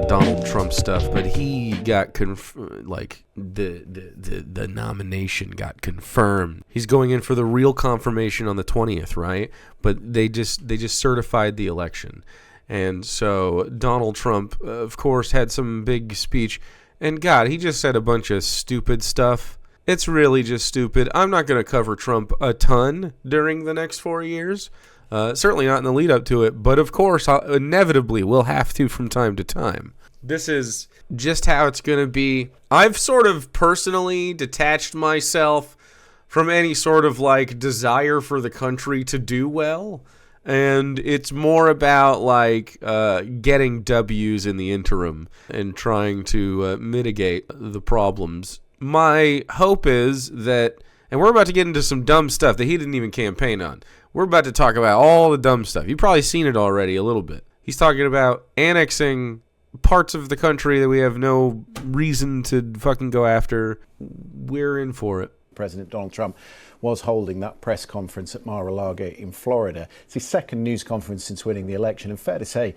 Donald Trump stuff, but he got the nomination got confirmed. He's going in for the real confirmation on the 20th, right? But they just certified the election. And so Donald Trump, of course, had some big speech. And God, he just said a bunch of stupid stuff. It's really just stupid. I'm not going to cover Trump a ton during the next 4 years. Certainly not in the lead up to it. But of course, inevitably, we'll have to from time to time. This is just how it's going to be. I've sort of personally detached myself from any sort of like desire for the country to do well. And it's more about like getting W's in the interim and trying to mitigate the problems. My hope is that, and we're about to get into some dumb stuff that he didn't even campaign on. We're about to talk about all the dumb stuff. You've probably seen it already a little bit. He's talking about annexing parts of the country that we have no reason to fucking go after. We're in for it. President Donald Trump was holding that press conference at Mar-a-Lago in Florida. It's his second news conference since winning the election, and fair to say,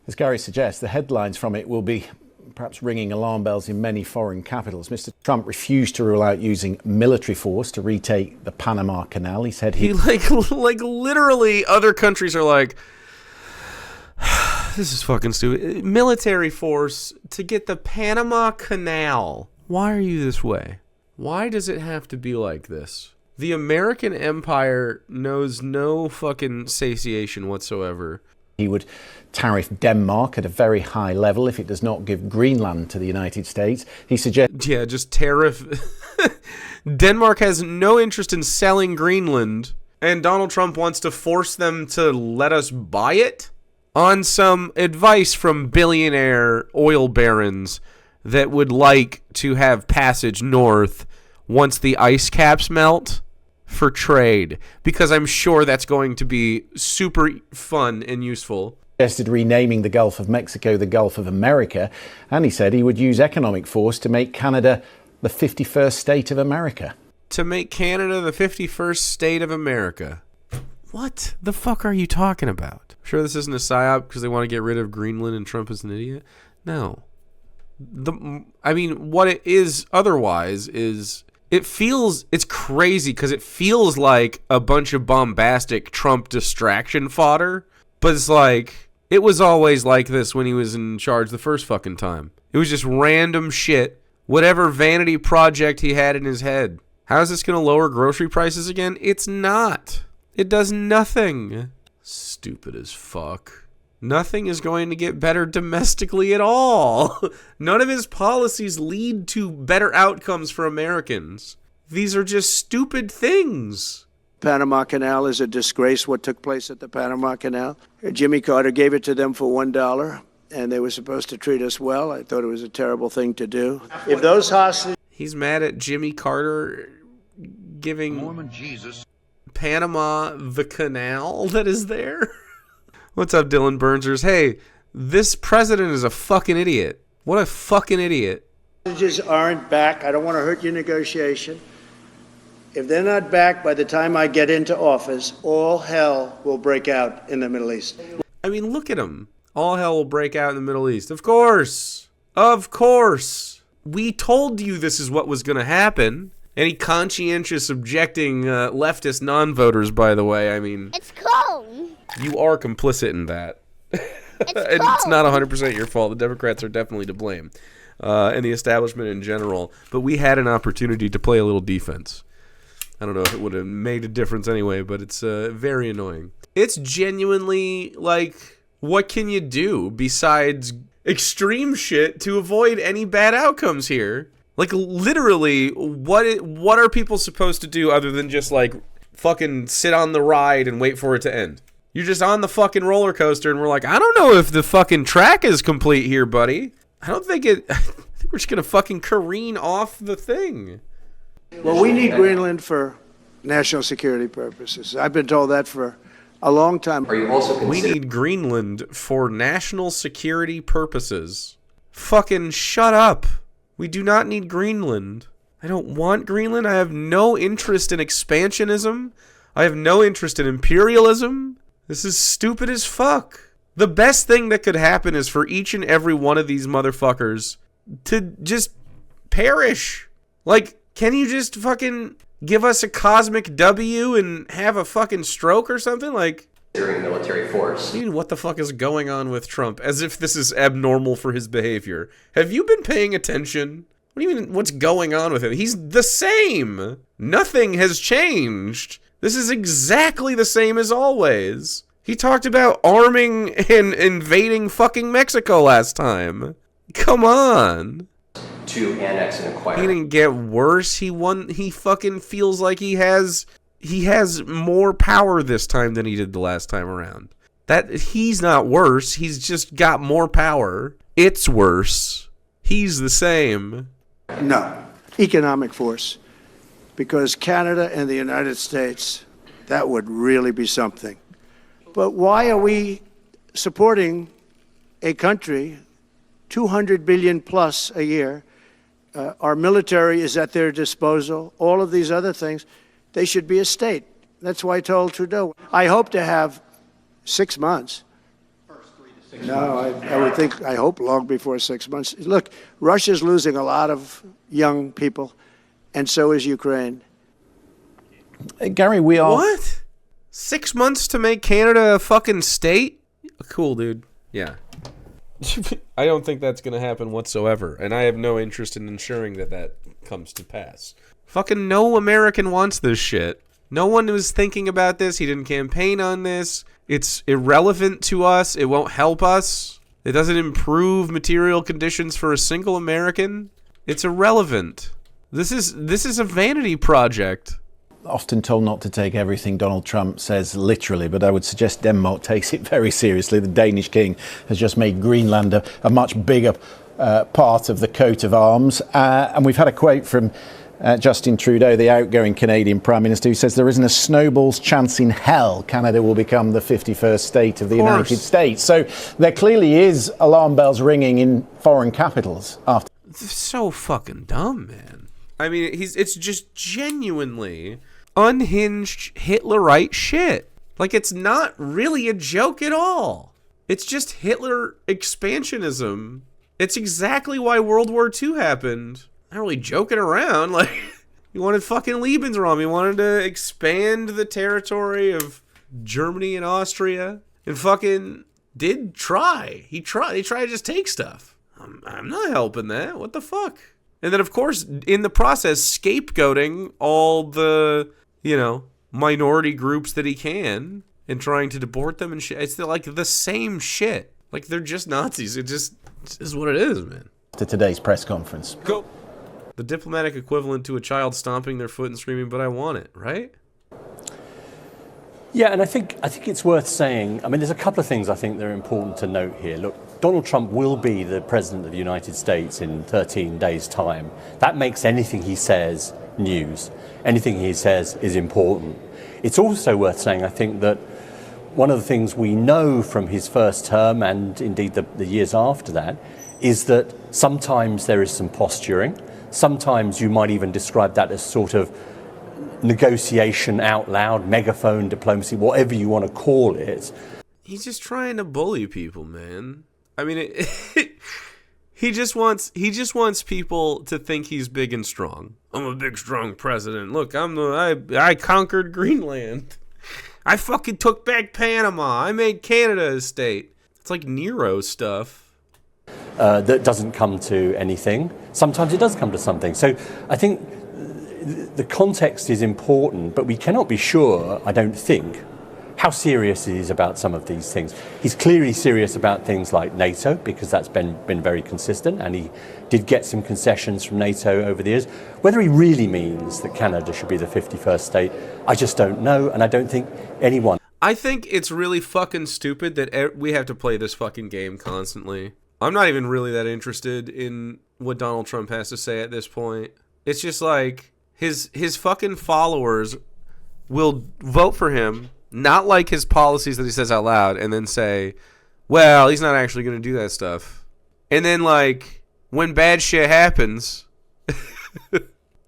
as Gary suggests, the headlines from it will be perhaps ringing alarm bells in many foreign capitals. Mr. Trump refused to rule out using military force to retake the Panama Canal. He said he like literally other countries are like, this is fucking stupid. Military force to get the Panama Canal. Why are you this way? Why does it have to be like this? The American empire knows no fucking satiation whatsoever. He would tariff Denmark at a very high level if it does not give Greenland to the United States. He suggests... Yeah, just tariff. Denmark has no interest in selling Greenland, and Donald Trump wants to force them to let us buy it? On some advice from billionaire oil barons that would like to have passage north once the ice caps melt for trade, because I'm sure that's going to be super fun and useful. Suggested renaming the Gulf of Mexico the Gulf of America, and he said he would use economic force to make Canada the 51st state of America. To make Canada the 51st state of America. What the fuck are you talking about? Sure this isn't a psyop because they want to get rid of Greenland and Trump is an idiot? No. What it is otherwise is... It's crazy because it feels like a bunch of bombastic Trump distraction fodder, but it's like, it was always like this when he was in charge the first fucking time. It was just random shit, whatever vanity project he had in his head. How is this going to lower grocery prices again? It's not. It does nothing. Stupid as fuck. Nothing is going to get better domestically at all. None of his policies lead to better outcomes for Americans. These are just stupid things. Panama Canal is a disgrace, what took place at the Panama Canal. Jimmy Carter gave it to them for $1, and they were supposed to treat us well. I thought it was a terrible thing to do. If those hostages... He's mad at Jimmy Carter giving Mormon Jesus Panama the canal that is there. What's up, Dylan Burnzers? Hey, this president is a fucking idiot. What a fucking idiot. Hostages aren't back. I don't want to hurt your negotiation. If they're not back by the time I get into office, all hell will break out in the Middle East. I mean, look at him. All hell will break out in the Middle East. Of course. Of course. We told you this is what was going to happen. Any conscientious objecting leftist non-voters, by the way, I mean... It's cold. You are complicit in that. And it's not 100% your fault. The Democrats are definitely to blame. And the establishment in general. But we had an opportunity to play a little defense. I don't know if it would have made a difference anyway, but it's very annoying. It's genuinely, like, what can you do besides extreme shit to avoid any bad outcomes here? Like, literally, what are people supposed to do other than just, like, fucking sit on the ride and wait for it to end? You're just on the fucking roller coaster, and we're like, I don't know if the fucking track is complete here, buddy. I think we're just gonna fucking careen off the thing. Well, we need Greenland for national security purposes. I've been told that for a long time. Are you also We need Greenland for national security purposes. Fucking shut up. We do not need Greenland. I don't want Greenland. I have no interest in expansionism. I have no interest in imperialism. This is stupid as fuck. The best thing that could happen is for each and every one of these motherfuckers to just perish. Like, can you just fucking give us a cosmic W and have a fucking stroke or something? Like, military force. Dude, what the fuck is going on with Trump? As if this is abnormal for his behavior. Have you been paying attention? What do you mean, what's going on with him? He's the same. Nothing has changed. This is exactly the same as always. He talked about arming and invading fucking Mexico last time. Come on. To annex and acquire. He didn't get worse. He fucking feels like he has more power this time than he did the last time around. That he's not worse. He's just got more power. It's worse. He's the same. No. Economic force. Because Canada and the United States, that would really be something. But why are we supporting a country, $200 billion plus a year? Our military is at their disposal. All of these other things, they should be a state. That's why I told Trudeau, I hope to have 6 months. First 3 to 6 months. I hope long before 6 months. Look, Russia's losing a lot of young people, and so is Ukraine. Gary, we are... What? 6 months to make Canada a fucking state? Cool, dude. Yeah. I don't think that's going to happen whatsoever, and I have no interest in ensuring that comes to pass. Fucking no American wants this shit. No one was thinking about this. He didn't campaign on this. It's irrelevant to us. It won't help us. It doesn't improve material conditions for a single American. It's irrelevant. This is a vanity project. Often told not to take everything Donald Trump says literally, but I would suggest Denmark takes it very seriously. The Danish king has just made Greenland a much bigger part of the coat of arms. And we've had a quote from Justin Trudeau, the outgoing Canadian Prime Minister, who says there isn't a snowball's chance in hell Canada will become the 51st state of the United States. So there clearly is alarm bells ringing in foreign capitals after. It's so fucking dumb, man. I mean, it's just genuinely unhinged Hitlerite shit. Like, it's not really a joke at all. It's just Hitler expansionism. It's exactly why World War II happened. Not really joking around. Like, he wanted fucking Lebensraum. He wanted to expand the territory of Germany and Austria. And fucking did try. He tried to just take stuff. I'm not helping that. What the fuck? And then, of course, in the process, scapegoating all the, minority groups that he can and trying to deport them and shit. It's like the same shit. Like, they're just Nazis. It just is what it is, man. To today's press conference. Go. The diplomatic equivalent to a child stomping their foot and screaming, "But I want it," right? Yeah, and I think it's worth saying, there's a couple of things I think that are important to note here. Look, Donald Trump will be the President of the United States in 13 days' time. That makes anything he says news. Anything he says is important. It's also worth saying, I think, that one of the things we know from his first term and indeed the years after that is that sometimes there is some posturing. Sometimes you might even describe that as sort of negotiation out loud, megaphone diplomacy, whatever you want to call it. He's just trying to bully people, man. I mean, he just wants people to think he's big and strong. I'm a big, strong president. Look, I conquered Greenland. I fucking took back Panama. I made Canada a state. It's like Nero stuff. That doesn't come to anything. Sometimes it does come to something. So I think the context is important, but we cannot be sure, I don't think, how serious he is about some of these things. He's clearly serious about things like NATO, because that's been very consistent, and he did get some concessions from NATO over the years. Whether he really means that Canada should be the 51st state, I just don't know, and I don't think anyone... I think it's really fucking stupid that we have to play this fucking game constantly. I'm not even really that interested in what Donald Trump has to say at this point. It's just like his fucking followers will vote for him, not like his policies that he says out loud, and then say, well, he's not actually going to do that stuff. And then, like, when bad shit happens,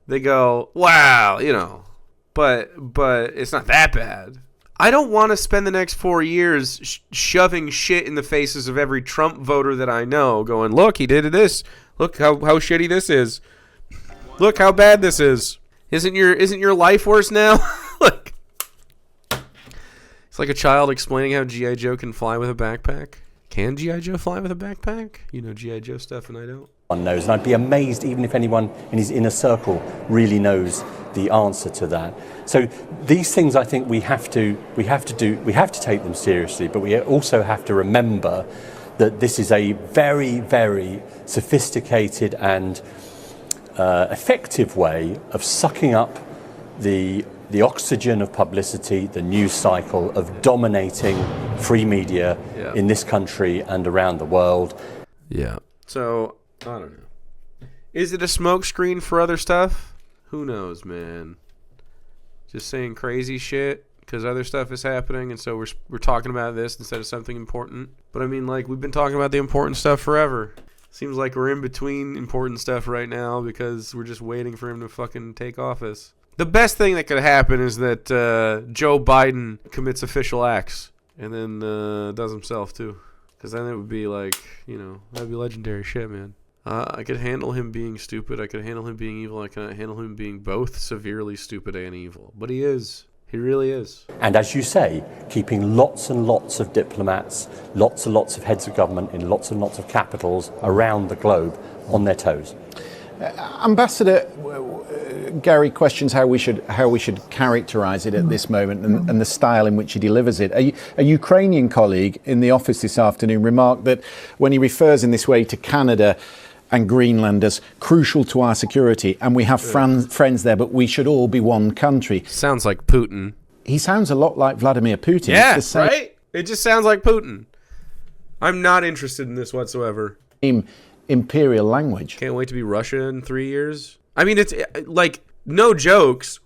they go, wow, but it's not that bad. I don't want to spend the next 4 years shoving shit in the faces of every Trump voter that I know, going, look, he did this. Look how shitty this is. Look how bad this is. Isn't your life worse now? Like, it's like a child explaining how G.I. Joe can fly with a backpack. Can G.I. Joe fly with a backpack? You know G.I. Joe stuff and I don't. One knows, and I'd be amazed even if anyone in his inner circle really knows the answer to that. So these things, I think we have to take them seriously, but we also have to remember that this is a very, very sophisticated and effective way of sucking up the oxygen of publicity, the news cycle, of dominating free media in this country and around the world. Yeah. So, I don't know. Is it a smokescreen for other stuff? Who knows, man? Just saying crazy shit because other stuff is happening, and so we're talking about this instead of something important. But I mean, like, we've been talking about the important stuff forever. Seems like we're in between important stuff right now because we're just waiting for him to fucking take office. The best thing that could happen is that Joe Biden commits official acts and then does himself too. Because then it would be like, you know, that'd be legendary shit, man. I could handle him being stupid. I could handle him being evil. I could handle him being both severely stupid and evil. But he is. He really is. And as you say, keeping lots and lots of diplomats, lots and lots of heads of government in lots and lots of capitals around the globe on their toes. Ambassador, Gary questions how we should characterise it at this moment and the style in which he delivers it. A Ukrainian colleague in the office this afternoon remarked that when he refers in this way to Canada and Greenland as crucial to our security, and we have friends there, but we should all be one country. Sounds like Putin. He sounds a lot like Vladimir Putin. Yeah, right? It just sounds like Putin. I'm not interested in this whatsoever. Imperial language. Can't wait to be Russia in 3 years. I mean, it's like, no jokes,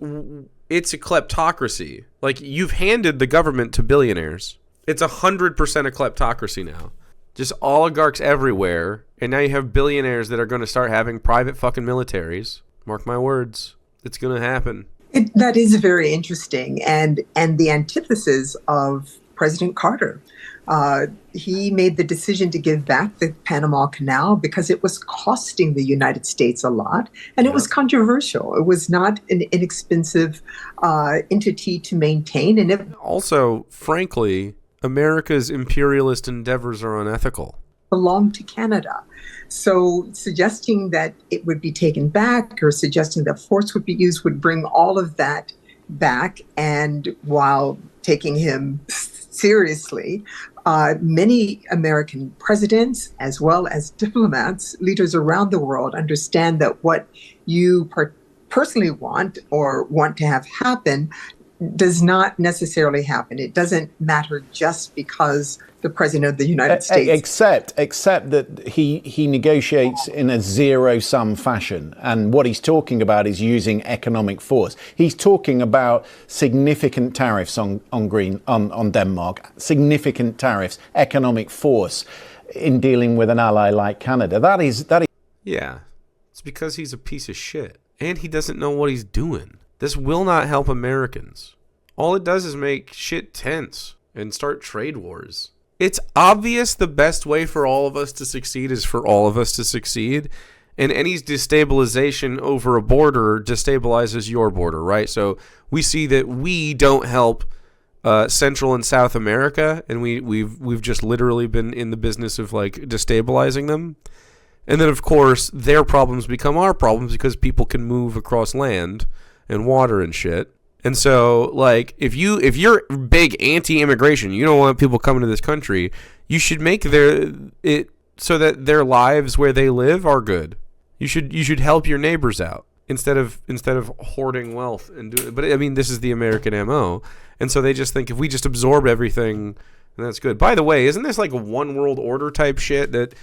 it's a kleptocracy. Like, you've handed the government to billionaires. It's 100% a kleptocracy now. Just oligarchs everywhere, and now you have billionaires that are going to start having private fucking militaries. Mark my words. It's going to happen. That is very interesting, and the antithesis of President Carter. He made the decision to give back the Panama Canal because it was costing the United States a lot, and it was controversial. It was not an inexpensive entity to maintain. And also, frankly, America's imperialist endeavors are unethical. Belonged to Canada. So suggesting that it would be taken back or suggesting that force would be used would bring all of that back. And while taking him seriously, many American presidents, as well as diplomats, leaders around the world, understand that what you personally want or want to have happen does not necessarily happen. It doesn't matter just because the president of the United States. Except that he negotiates in a zero-sum fashion, and what he's talking about is using economic force. He's talking about significant tariffs on Denmark, significant tariffs, economic force in dealing with an ally like Canada. That is. Yeah, it's because he's a piece of shit, and he doesn't know what he's doing. This will not help Americans. All it does is make shit tense and start trade wars. It's obvious the best way for all of us to succeed is for all of us to succeed. And any destabilization over a border destabilizes your border, right? So we see that we don't help Central and South America, and we've just literally been in the business of like destabilizing them. And then of course their problems become our problems because people can move across land and water and shit. And so, like, if you're big anti-immigration, you don't want people coming to this country, you should make it so that their lives where they live are good. You should help your neighbors out instead of hoarding wealth and do it. But I mean, this is the American MO, and so they just think if we just absorb everything, then that's good. By the way, isn't this like a one world order type shit that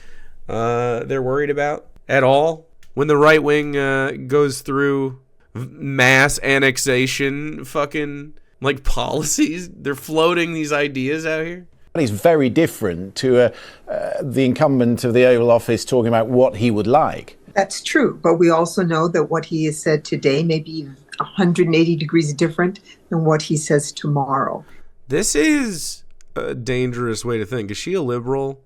they're worried about at all? When the right wing goes through mass annexation fucking like policies, they're floating these ideas out here. It's very different to the incumbent of the Oval Office talking about what he would like. That's true, but we also know that what he has said today may be 180 degrees different than what he says tomorrow. This is a dangerous way to think. Is she a liberal?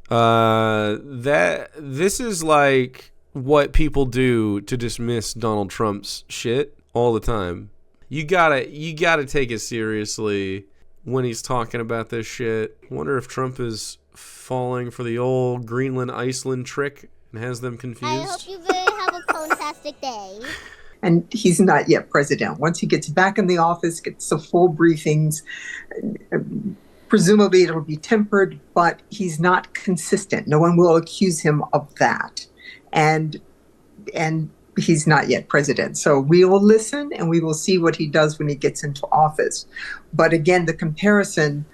This is like what people do to dismiss Donald Trump's shit all the time. You gotta take it seriously when he's talking about this shit. Wonder if Trump is falling for the old Greenland Iceland trick and has them confused. I hope you have a fantastic day. And he's not yet president. Once he gets back in the office, gets the full briefings, presumably it'll be tempered, but he's not consistent. No one will accuse him of that. And he's not yet president. So we will listen and we will see what he does when he gets into office. But again, the comparison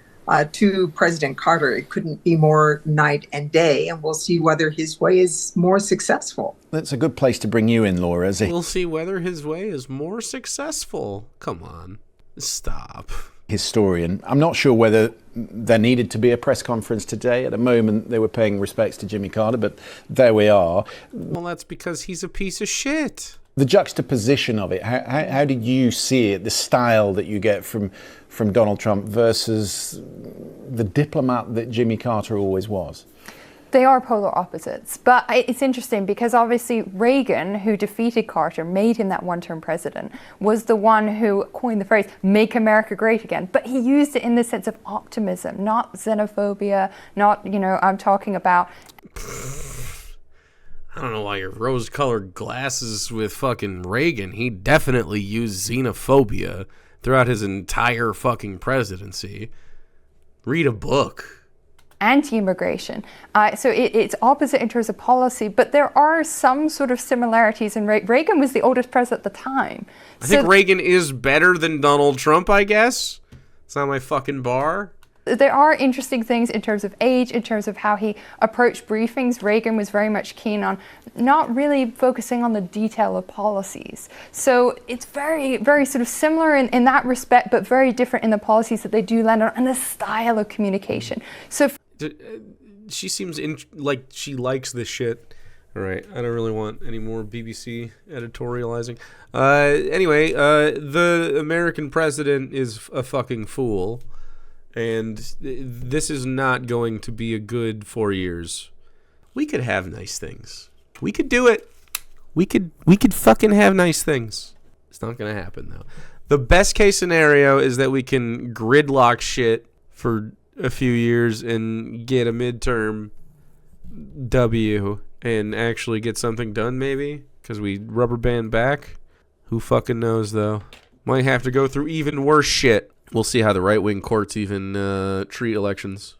to President Carter, it couldn't be more night and day. And we'll see whether his way is more successful. That's a good place to bring you in, Laura. We'll see whether his way is more successful. Come on. Stop. Historian. I'm not sure whether there needed to be a press conference today. At a moment, they were paying respects to Jimmy Carter, but there we are. Well, that's because he's a piece of shit. The juxtaposition of it, how did you see it, the style that you get from Donald Trump versus the diplomat that Jimmy Carter always was? They are polar opposites, but it's interesting because obviously Reagan, who defeated Carter, made him that one-term president, was the one who coined the phrase, make America great again. But he used it in the sense of optimism, not xenophobia, not, I'm talking about... I don't know why you're rose-colored glasses with fucking Reagan. He definitely used xenophobia throughout his entire fucking presidency. Read a book. Anti-immigration. So it's opposite in terms of policy, but there are some sort of similarities. And Reagan was the oldest president at the time. I think Reagan is better than Donald Trump, I guess. It's not my fucking bar. There are interesting things in terms of age, in terms of how he approached briefings. Reagan was very much keen on not really focusing on the detail of policies. So it's very, very sort of similar in that respect, but very different in the policies that they do land on and the style of communication. So she seems like she likes this shit. All right, I don't really want any more BBC editorializing. Anyway, the American president is a fucking fool. And this is not going to be a good 4 years. We could have nice things. We could do it. We could fucking have nice things. It's not going to happen, though. The best case scenario is that we can gridlock shit for a few years and get a midterm W and actually get something done, maybe, because we rubber band back. Who fucking knows, though? Might have to go through even worse shit. We'll see how the right-wing courts even treat elections.